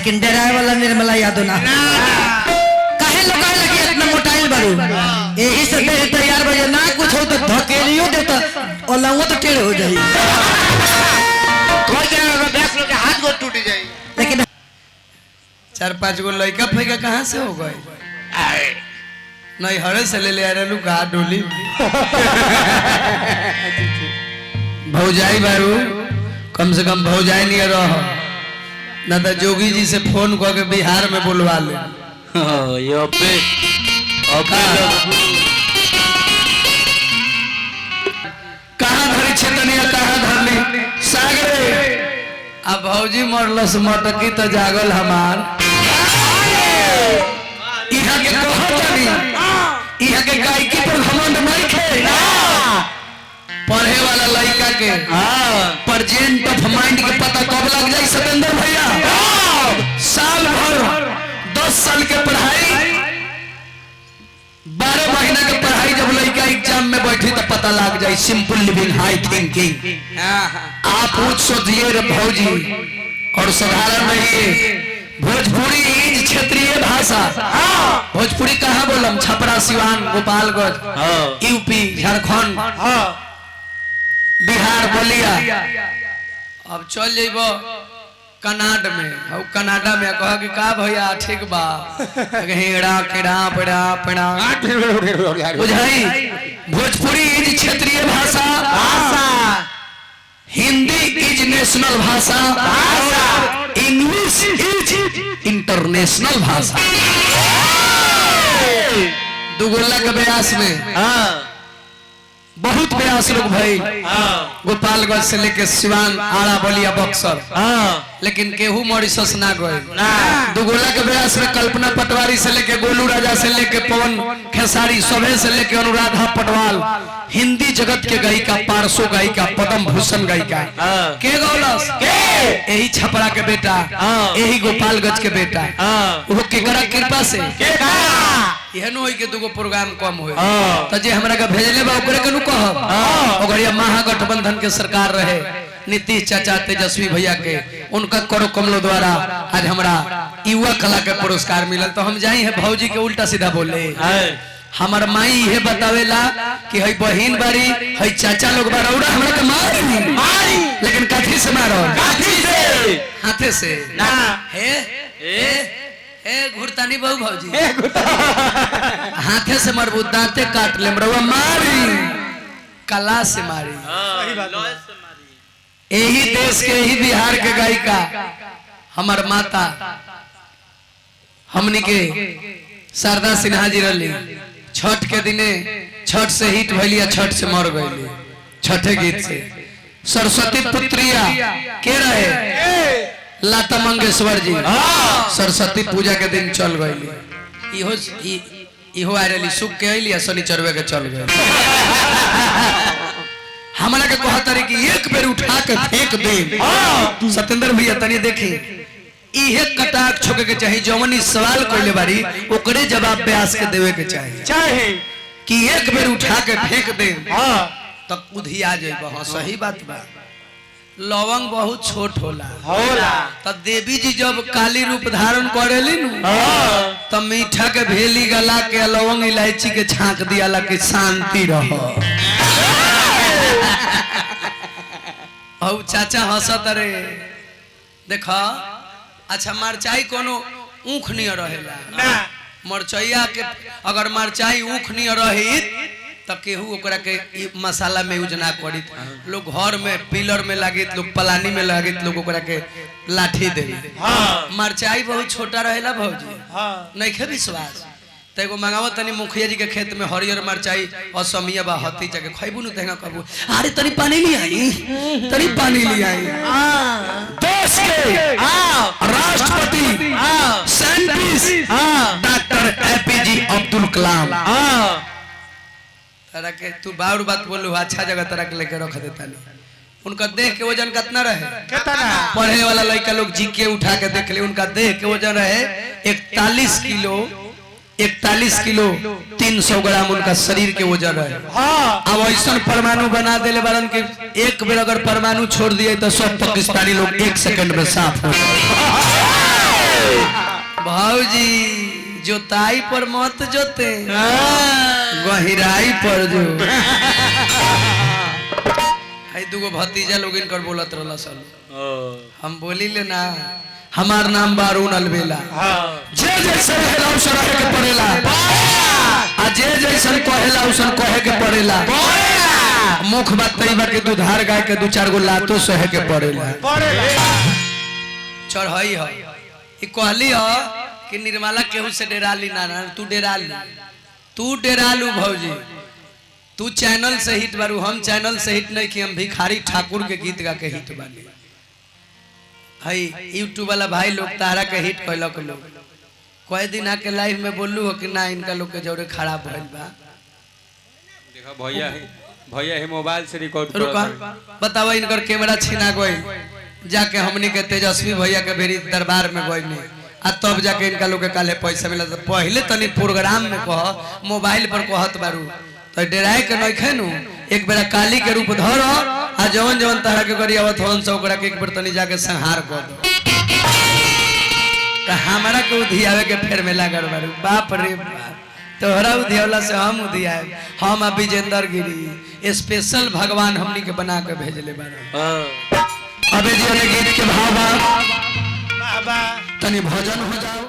लेकिन डराए वाला निर्मला यादव ना काहे लोग कहे लगी इतना मोटाइल बारू यही से देह तैयार बजे ना कुछ हो तो धकेलियो देता और लंगो तो टेढ़े हो जाई कोई जगह में बैठ लो के हाथ गोड़ टूट जाए। लेकिन 4-5 गो लड़का फैका कहाँ से हो गए नहीं हरे से ले आ रहे गा डोली भौजाई बारू कम से कम भौजाई नहीं रह ना तो जोगी जी से फोन करके बिहार में बुलवा ले कहाँ धरी छेतनिया कहाँ धरली सागरे अब भौजी मरलस मटकी तो जागल हमार यहाँ के कहतनी यहाँ के गायकी पर घमंड नहीं खे पढ़े वाला लड़का के प्रेजेंट ऑफ माइंड के पता कब लग जाए सतेंद्र भैया साल भर 10 साल के पढ़ाई 12 महीना के पढ़ाई जब लड़का एग्जाम में बैठी तो पता लग जाए सिंपल लिविंग हाई थिंकिंग आप उच्च सोचिए रे भौजी और साधारण रहिए भोजपुरी इज क्षेत्रीय भाषा भोजपुरी कहाँ बोलम छपरा सिवान गोपालगंज यूपी झारखंड बिहार बलिया अब चल जेब कनाडा में और कनाडा में कह कि का भैया ठीक बा हेड़ा केड़ा पेड़ा पेड़ा बुझाई भोजपुरी इज क्षेत्रीय भाषा हिंदी इज नेशनल भाषा इंग्लिश इज इंटरनेशनल भाषा दुगोला के ब्यास में बहुत प्रयास लोग भाई गोपालगंज से लेके सिवान आड़ा बलिया बक्सर लेकिन केहू मॉरिशस ना गए दुगोला के प्रयास में कल्पना पटवारी से लेके गोलू राजा से लेके पवन खेसारी सभे से लेके अनुराधा पटवाल हिंदी जगत के गायिका पारसो गायिका पद्म भूषण गायिका के गौलस यही छपरा के बेटा यही गोपालगंज के बेटा वो केकरा कृपा से एहनो होई के दुगो प्रोग्राम कम होई त जे हमरा के भेजले बा ओकरे के नु कहब ओकरिया महागठबंधन के सरकार रहे नीतीश चाचा तेजस्वी भैया के उनका करो कमलों द्वारा आज हमरा युवा कला के पुरस्कार मिलल तो हम जाई है भौजी के उल्टा सीधा बोले हमर माई ये बतावेला कि हई बहिन बारी हई चाचा लोग बारौड़ा हमरा के मारी लेकिन काठी से मारो काठी से हाथे से ना हे ए घुरतानी बहु भौजी हाथे से मरबू दांते काट ले मरवा मारी कला से मारी यही देश के यही बिहार के गायिका हमार माता हमनी के शारदा सिन्हा जी रही छठ के दिने छठ से हिट भैलिया छठ से मर गई छठे गीत से सरस्वती पुत्रिया के रहे लता मंगेशकर जी सरस्वती पूजा के दिन चल गई इहो आ रही सुख के अलिया शनिचरवे के चल गए हमरा के कहतरी कि एक बेर उठा के फेंक दे सतेंद्र भैया तनी देखी इहे कटाक छोके के चाहिए जवनी सवाल कइले बारी ओकरे जवाब ब्यास के देवे के चाहिए कि एक बेर उठा के फेंक दे तब उधिया जाइबा हां सही बात बा लवंग बहुत छोट होला तब देवी जी जब काली रूप धारण करेली नु तब मीठा के भेली गला के लवंग इलायची के छांक दियाला कि शांति रहो औ चाचा हंसत रे देखा अच्छा मरचाई कोनो ऊख नहीं रहेला ना मरचैया के अगर मरचाई ऊख नहीं रही तो केहू ओकरा के मसाला में यूज ना करी लोग घर में पिलर में लागित लोग पलानी में लागित लोग ओकरा के लाठी दे मरचाई बहुत छोटा रहेला भौजी नहीं खे विश्वास तो एगो मंगावो तनी मुखिया जी के खेत में हरियर मरचाई असमिया बा हती जगह खइबू नु तेगा कहबू अरे तनी पानी ले आई तनी पानी ले आई देश के राष्ट्रपति scientist doctor APJ Abdul Kalam तरह के तू बार बात बोलू अच्छा जगह तरह के लेके रख देता नहीं उनका देह के वजन कितना रहे कितना पढ़े वाला लड़का लोग जीके उठा के देख ले उनका देह के वजन रहे 41 किलो 300 ग्राम उनका शरीर के वजन है अब ऐसा परमाणु बना देले बारन के एक बेर अगर परमाणु छोड़ दिए तो सब पाकिस्तानी लोग 1 सेकंड में साफ हो भाऊजी जोताई पर मत जोते, गहिराई पर जो। आई दुगो भतीजा लोग इनकर बोलत रहला सल, हम बोली ले ना, हमार नाम बारून अलबेला। जे जैसे रहेला उसन रहे के पड़ेला, आ जे जैसन कहेला उसन कहे के पड़ेला। मुख बात तई बा के दुधार गाय के दू चार गो लातो सहे के पड़ेला। चढ़ई है ई कहली ह कि निर्मला केहू से डेराली ना ना, तू डेराली, तू डेरालू भौजी। तू चैनल से हिट बारू, हम चैनल से हिट नहीं कि हम भिखारी ठाकुर के गीत गा के हिट बानी। हई यूट्यूब वाला भाई लोग तारा के हिट कहलक लोग, कई दिन आके लाइव में बोलू हो कि ना इनका लोग के जोड़े खराब भइल बा। देखा भैया ही मोबाइल से रिकॉर्ड रुका बतावा, इनकर कैमरा छीना गई, जाके हमनी के तेजस्वी भैया के भेरी दरबार में गई नहीं, आ तब जाके इनका लोग के काले पैसा मिला। पहले तनी प्रोग्राम में कह, मोबाइल पर कहत बारू तो डेराए के नहीं खेनू। एक बेरा काली के रूप धर, आ जवन जवन तरह के करी आवत हवन से ओकरा के एक बेर तनी जाके संहार कर दो। तो हमारा के उधियावे के फेर में लागल बारू, बाप रे बाप। तोहरा उधियावला से हम उधियाए, हम आ विजेंद्र गिरी स्पेशल भगवान हमनी के बना के भेजले बारू। अबे जो गीत के भाव तनी भजन हो जाओ।